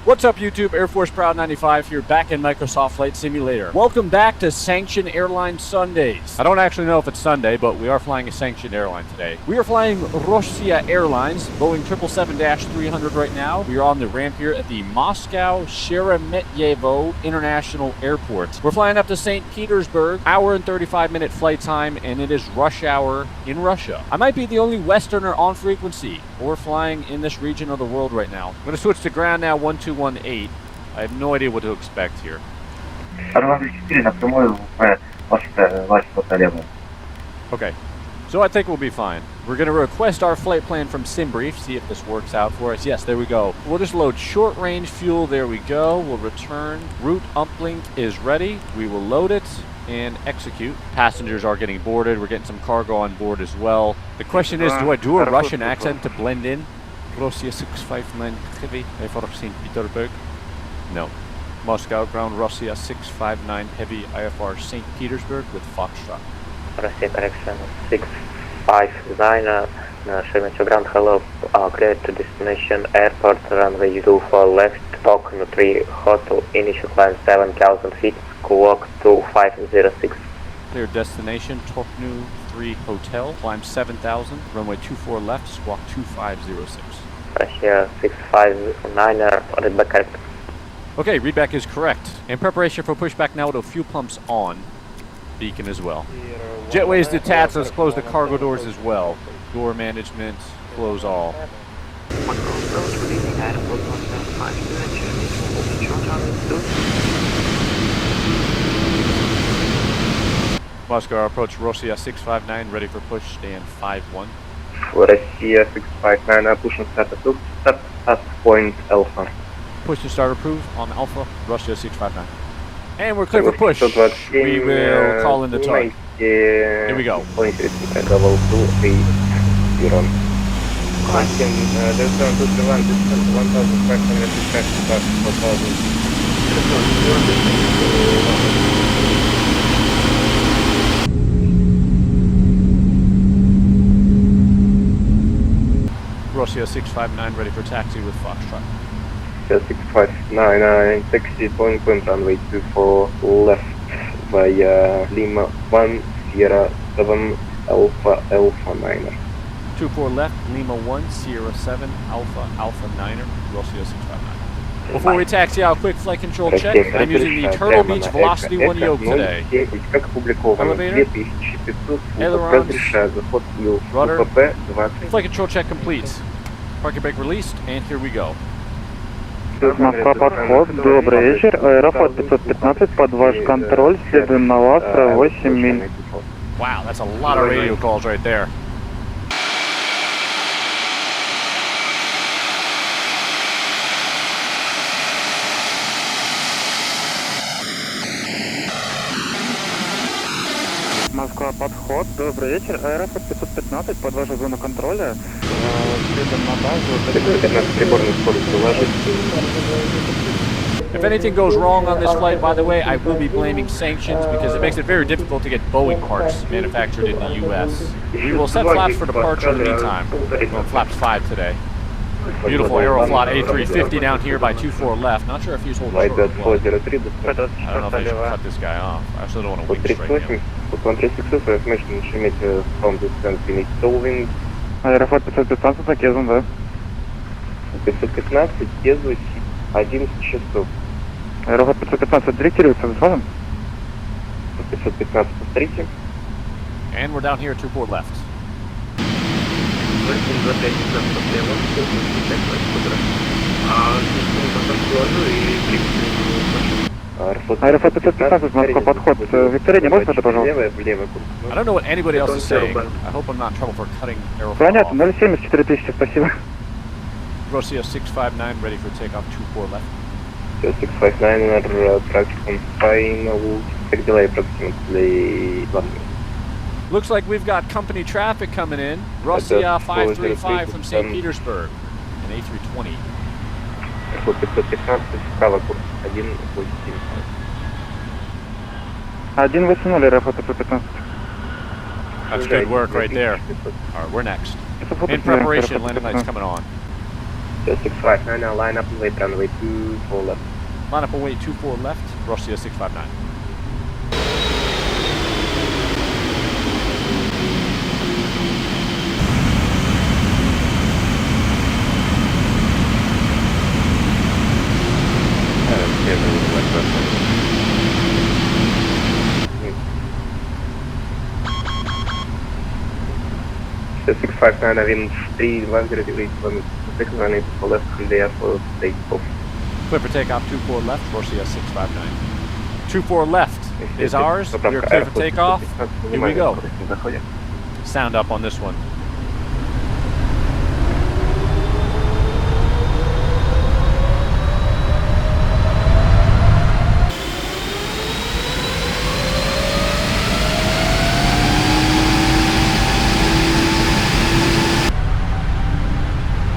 What's up YouTube, Air Force Proud 95 here, back in Microsoft Flight Simulator. Welcome back to Sanctioned Airline Sundays. I don't actually know if it's Sunday, but we are flying a sanctioned airline today. We are flying Rossiya Airlines, Boeing 777-300 right now. We are on the ramp here at the Moscow Sheremetyevo International Airport. We're flying up to St. Petersburg, hour and 35-minute flight time, and it is rush hour in Russia. I might be the only Westerner on frequency or flying in this region of the world right now. I'm going to switch to ground now, 1218. I have no idea what to expect here. Okay, so I think we'll be fine. We're going to request our flight plan from SimBrief, see if this works out for us. Yes, there we go. We'll just load short range fuel. There we go. We'll return. Route uplink is ready. We will load it and execute. Passengers are getting boarded. We're getting some cargo on board as well. The question is, do I do a Russian accent to blend in? Rossiya 659 Heavy, IFR St. Petersburg. No. Moscow ground Rossiya 659 Heavy, IFR St. Petersburg with Foxtrot. Rossiya correction 659 Sheremetyevo ground, hello, clear to destination airport, runway 24 left, token 3 hotel, initial climb 7,000 feet, clock 2506. Clear destination, Toknu 3 Hotel, climb 7,000, runway 24 left, squawk 2506. Rossiya 659, readback correct. Okay, readback is correct. In preparation for pushback now with fuel pumps on. Beacon as well. Jetways detached, let's close the cargo doors as well. Door management, close all. Moscow approach Rossiya 659, ready for push, stand 5-1. Rossiya 659, push and start approved, start at point Alpha. Push and start approved on Alpha, Rossiya 659. And we're clear for push. We will call in the target. Here we go. Rossiya 659 ready for taxi with Foxtrot. 659, taxi point runway 24 left via Lima 107 Alpha 9er. 24 left, Lima 1 Sierra 7 Alpha 9er, Rossiya 659. Before we taxi out, quick flight control check. I'm using the Turtle Beach Velocity 1 yoke today. Elevator, ailerons, rudder, flight control check complete. Parking brake released, and here we go. Москва, подход, добрый вечер, Аэрофлот 515, под ваш контроль, следуем на вас, 8 миль. Wow, that's a lot of radio calls right there. Москва, подход, добрый вечер, Аэрофлот 515, под вашу зону контроля, следуем на базу. If anything goes wrong on this flight, by the way, I will be blaming sanctions because it makes it very difficult to get Boeing parts manufactured in the U.S. We will set flaps for departure in the meantime. We're on flaps 5 today. Beautiful Aeroflot A350 down here by 24 left. Not sure if he's holding short. I don't know if I should cut this guy off. I also don't want to wing straight him. Аэрофлот 515, Акезон, да? 515, Кезу, 11 часов. Аэрофлот 515 директируется, вы сможем? 515, повторите. And we're down here at 24 left. Аэрофлот 515, Москва, подход. Виктория, не можете это, пожалуйста? I don't know what anybody else is saying. I hope I'm not in trouble for cutting Aeroflot Понятно, off. 074 тысячи, спасибо. Rossiya 659 ready for takeoff 24 left. 659 traffic on final, take delay approximately 1 minute. Looks like we've got company traffic coming in. Rossiya 535 from St. Petersburg, an A320. Airport 515, справа курс 180. 180, Аэрофлот 515. That's good work right there. All right, we're next. In preparation, landing lights coming on. 659, line up and wait runway 24 left. Line up and wait 24 left, Rossiya 659. So 659, wind 310 degrees, 6 runway 24 left, clear for takeoff. Clear for takeoff, 24 left, Rossiya 659. 24 left is ours. We're clear for takeoff. Here we go. Sound up on this one.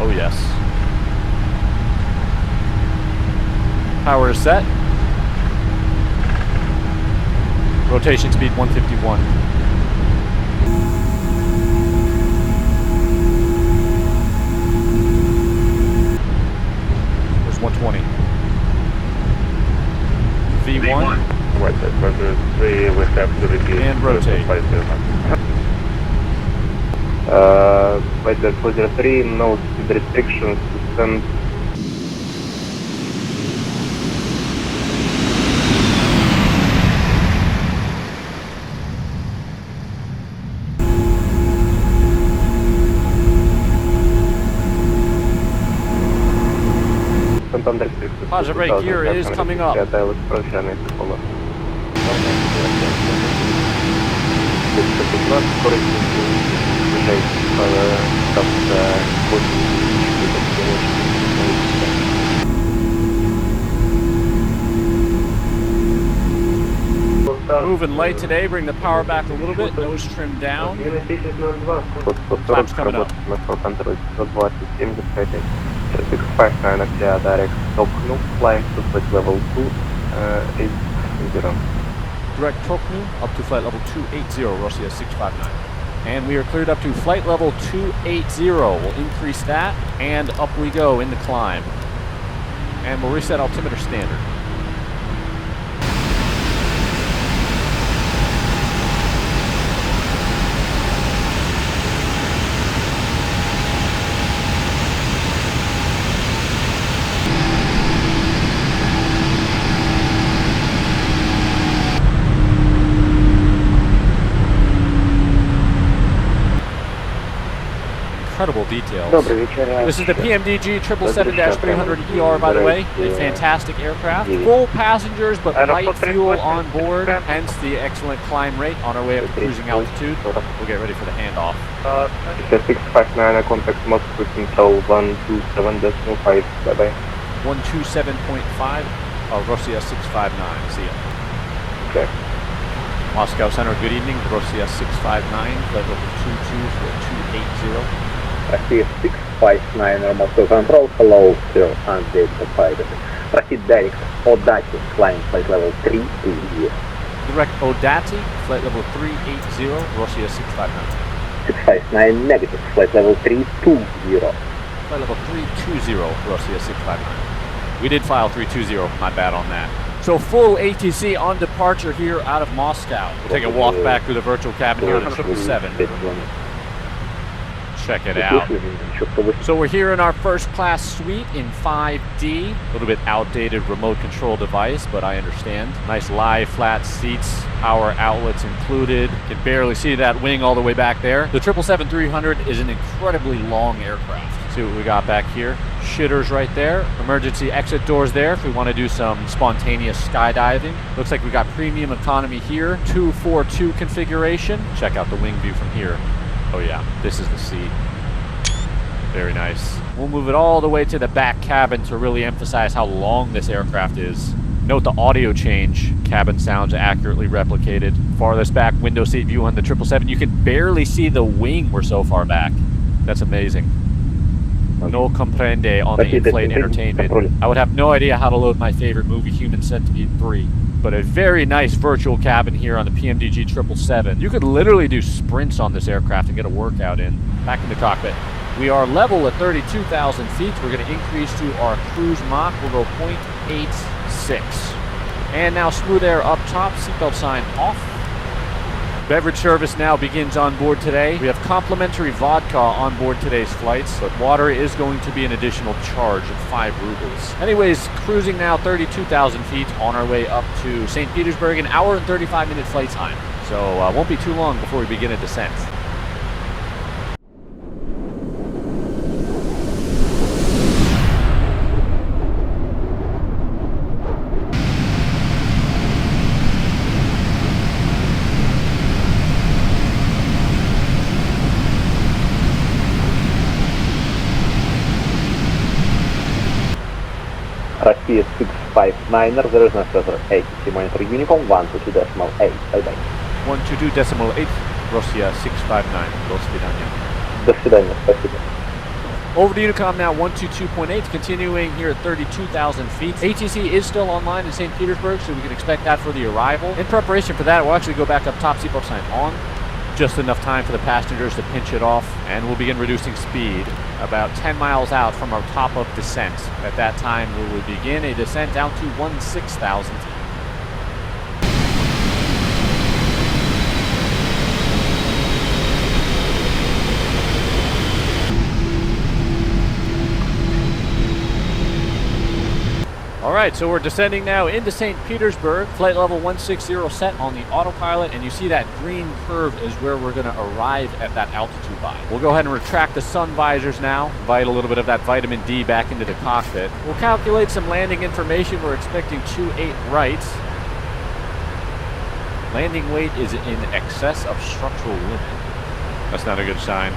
Oh yes. Power is set. Rotation speed 151. There's 120. V1. We have to repeat. And rotate. Flight 403, no speed restrictions, descent. Positive brake gear is coming up. Moving light today, bring the power back a little bit, nose trimmed down. Flaps coming up. 659 Asia direct Toknu, flying to flight level 280. Direct Toknu up to flight level 280, Rossiya 659. And we are cleared up to flight level 280. We'll increase that, and up we go in the climb. And we'll reset altimeter standard. Incredible details. This is the PMDG 777-300ER, by the way. A fantastic aircraft. Full passengers, but light fuel on board, hence the excellent climb rate on our way up to cruising altitude. We'll get ready for the handoff. 659, contact Moscow Central 127.5. Bye-bye. 127.5, Rossiya 659. See ya. Okay. Moscow Center, good evening. Rossiya 659, flight level 280. Rossiya 659, Moscow Control, hello, 0 update provided. Proceed direct Odati, flying flight level 320. Direct Odati, flight level 380, Rossiya 659. 659, negative, flight level 320. Flight level 320, Rossiya 659. We did file 320, my bad on that. So full ATC on departure here out of Moscow. We'll take a walk back through the virtual cabin here on the 777. Check it out. So we're here in our first class suite in 5D. A little bit outdated remote control device, but I understand. Nice lie flat seats, power outlets included. Can barely see that wing all the way back there. The 777-300 is an incredibly long aircraft. See what we got back here. Shitters right there. Emergency exit doors there if we want to do some spontaneous skydiving. Looks like we got premium economy here. 242 configuration. Check out the wing view from here. Oh yeah, this is the seat. Very nice. We'll move it all the way to the back cabin to really emphasize how long this aircraft is. Note the audio change. Cabin sounds accurately replicated. Farthest back window seat view on the 777. You can barely see the wing. We're so far back. That's amazing. No comprende on the in-flight entertainment. I would have no idea how to load my favorite movie, Human Centipede 3. But a very nice virtual cabin here on the PMDG 777. You could literally do sprints on this aircraft and get a workout in. Back in the cockpit. We are level at 32,000 feet. We're going to increase to our cruise Mach. We'll go 0.86. And now smooth air up top, seatbelt sign off. Beverage service now begins on board today. We have complimentary vodka on board today's flights, but water is going to be an additional charge of 5 rubles. Anyways, cruising now 32,000 feet on our way up to St. Petersburg, an hour and 35-minute flight time. So won't be too long before we begin a descent. Rossiya 659er, there is no further ATC monitor Uniform 122.8. Bye-bye. 122.8, Rossiya 659. До свидания. До свидания, спасибо. Over to Unicom now, 122.8, continuing here at 32,000 feet. ATC is still online in St. Petersburg, so we can expect that for the arrival. In preparation for that, we'll actually go back up top, seatbelt sign on. Just enough time for the passengers to pinch it off, and we'll begin reducing speed about 10 miles out from our top of descent. At that time, we will begin a descent down to 16,000 feet. Alright, so we're descending now into St. Petersburg. Flight level 160 set on the autopilot, and you see that green curve is where we're going to arrive at that altitude by. We'll go ahead and retract the sun visors now, invite a little bit of that vitamin D back into the cockpit. We'll calculate some landing information. We're expecting 28 right. Landing weight is in excess of structural limit. That's not a good sign.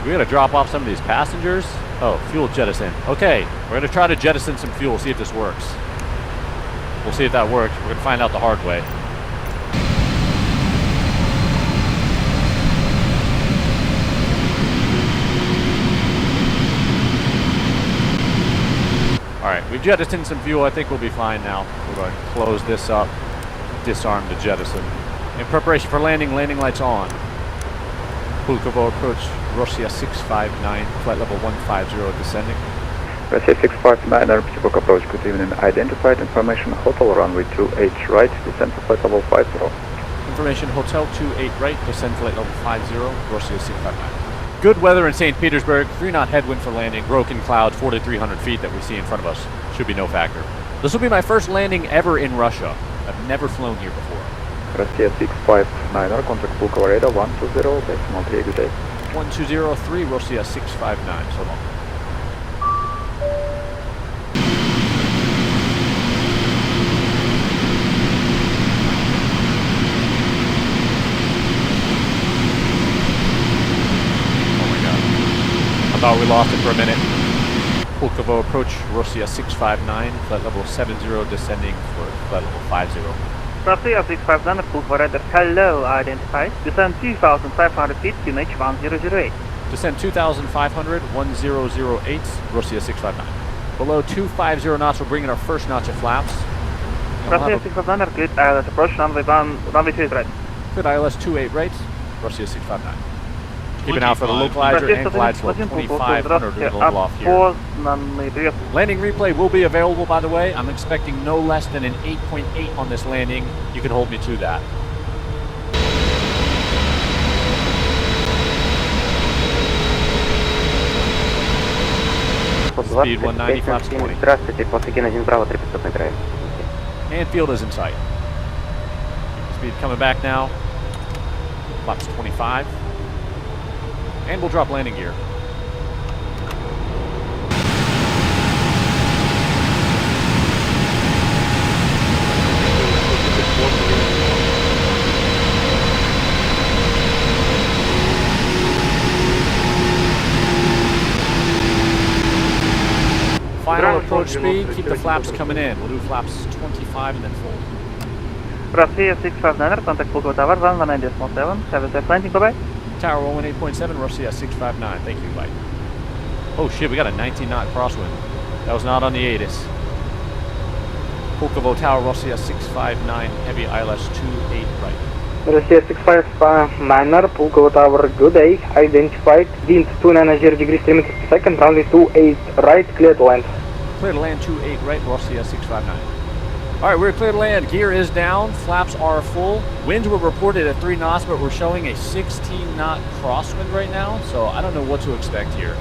We gotta drop off some of these passengers. Oh, fuel jettison. Okay, we're gonna try to jettison some fuel, see if this works. We'll see if that works. We're gonna find out the hard way. Alright, we've jettisoned some fuel. I think we'll be fine now. We're going to close this up, disarm the jettison. In preparation for landing, landing lights on. Pulkovo approach, Rossiya 659, flight level 150 descending. Rossiya 659, Petersburg approach, good evening. Identified information, hotel runway 28 right, descend to flight level 50. Information, hotel 28 right, descend flight level 50, Rossiya 659. Good weather in St. Petersburg, 3-knot headwind for landing, broken clouds, 4,300 feet that we see in front of us. Should be no factor. This will be my first landing ever in Russia. I've never flown here before. Rossiya 659, contact Pulkovo radar 120.3, good day. 1203, Rossiya 659, so long. Oh my god. I thought we lost it for a minute. Pulkovo approach, Rossiya 659, flight level 70, descending for flight level 50. Rossiya 659, Pulkovo radar, hello, identified. Descend 2,500 feet, QNH 1008. Descend 2,500, 1008, Rossiya 659. Below 250 knots, we're bringing our first notch of flaps. Rossiya 659, good ILS approach, runway 28 right. Good ILS 28 right, Rossiya 659. Keeping out for the localizer and glide slope 2,500, we're going to level off here. Landing replay will be available, by the way. I'm expecting no less than an 8.8 on this landing. You can hold me to that. Speed 190, flaps 20. Здравствуйте, Volkswagen 1 Bravo 3500 набираем. And field is in sight. Speed coming back now. Flaps 25. And we'll drop landing gear. Final approach speed, keep the flaps coming in. We'll do flaps 25 and then full. Rossiya 659, contact Pulkovo Tower 119.7. Have a safe landing, bye-bye. Tower 118.7, Rossiya 659. Thank you, bye. Oh shit, we got a 19-knot crosswind. That was not on the ATIS. Pulkovo Tower, Rossiya 659, heavy ILS 28 right. Rossiya 659er, Pulkovo Tower, good day. Identified, wind 290 degrees 3 meters per second, runway 28 right, clear to land. Clear to land 28 right, Rossiya 659. All right, we're clear to land. Gear is down, flaps are full. Winds were reported at 3 knots, but we're showing a 16-knot crosswind right now, so I don't know what to expect here.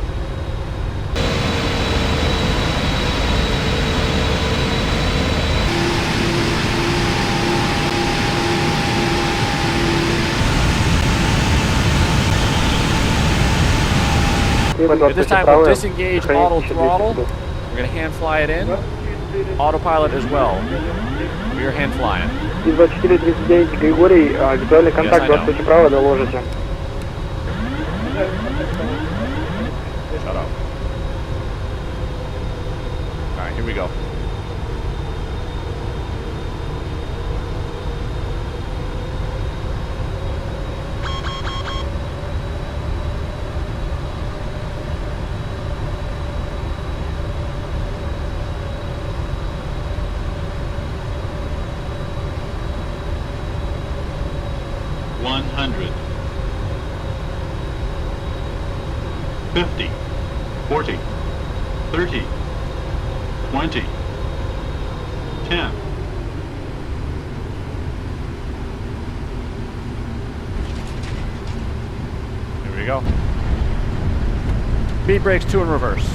At this time, we'll disengage auto throttle. We're going to hand fly it in. Autopilot as well. We are hand flying. 2439 Григорий, визуальный контакт, 20 право, доложите. Shut up. All right, here we go. $100, $50, $40, $30, $20, $10. Here we go. Speed brakes 2 in reverse.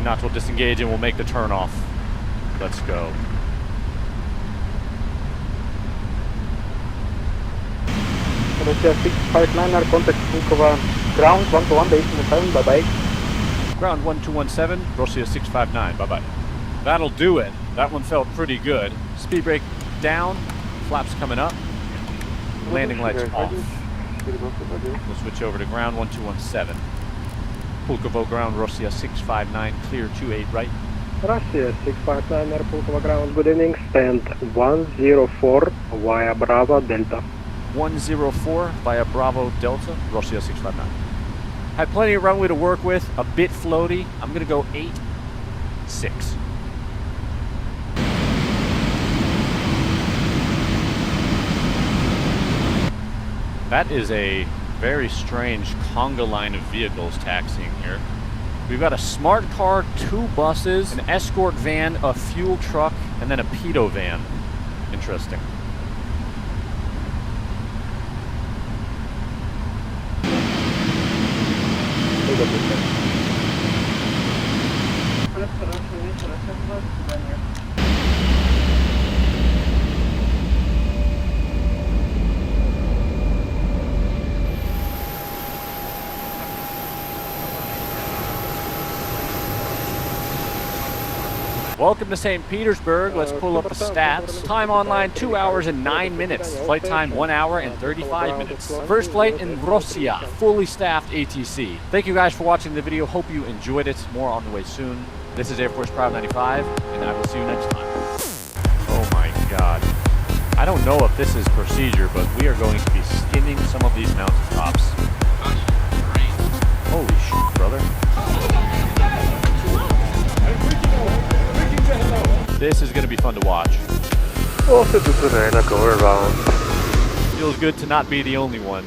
Knots will disengage and we'll make the turn off. Let's go. Rossiya 659er, contact Pulkovo, ground 121, bye bye. Ground 1217, Rossiya 659, bye bye. That'll do it. That one felt pretty good. Speed brake down, flaps coming up, landing lights off. We'll switch over to ground 1217. Pulkovo ground, Rossiya 659, clear 28 right. Rossiya 659er, Pulkovo ground, good evening, stand 104 via Bravo Delta. 104 via Bravo Delta, Rossiya 659. Had plenty of runway to work with, a bit floaty. I'm going to go 8-6. That is a very strange conga line of vehicles taxiing here. We've got a smart car, 2 buses, an escort van, a fuel truck, and then a pedo van. Interesting. Welcome to St. Petersburg. Let's pull up the stats. Time online 2 hours and 9 minutes. Flight time 1 hour and 35 minutes. First flight in Rossiya, fully staffed ATC. Thank you guys for watching the video. Hope you enjoyed it. More on the way soon. This is Air Force Proud 95, and I will see you next time. Oh my God. I don't know if this is procedure, but we are going to be skimming some of these mountaintops. Holy shit, brother. This is going to be fun to watch. Also to today, go around. Feels good to not be the only one.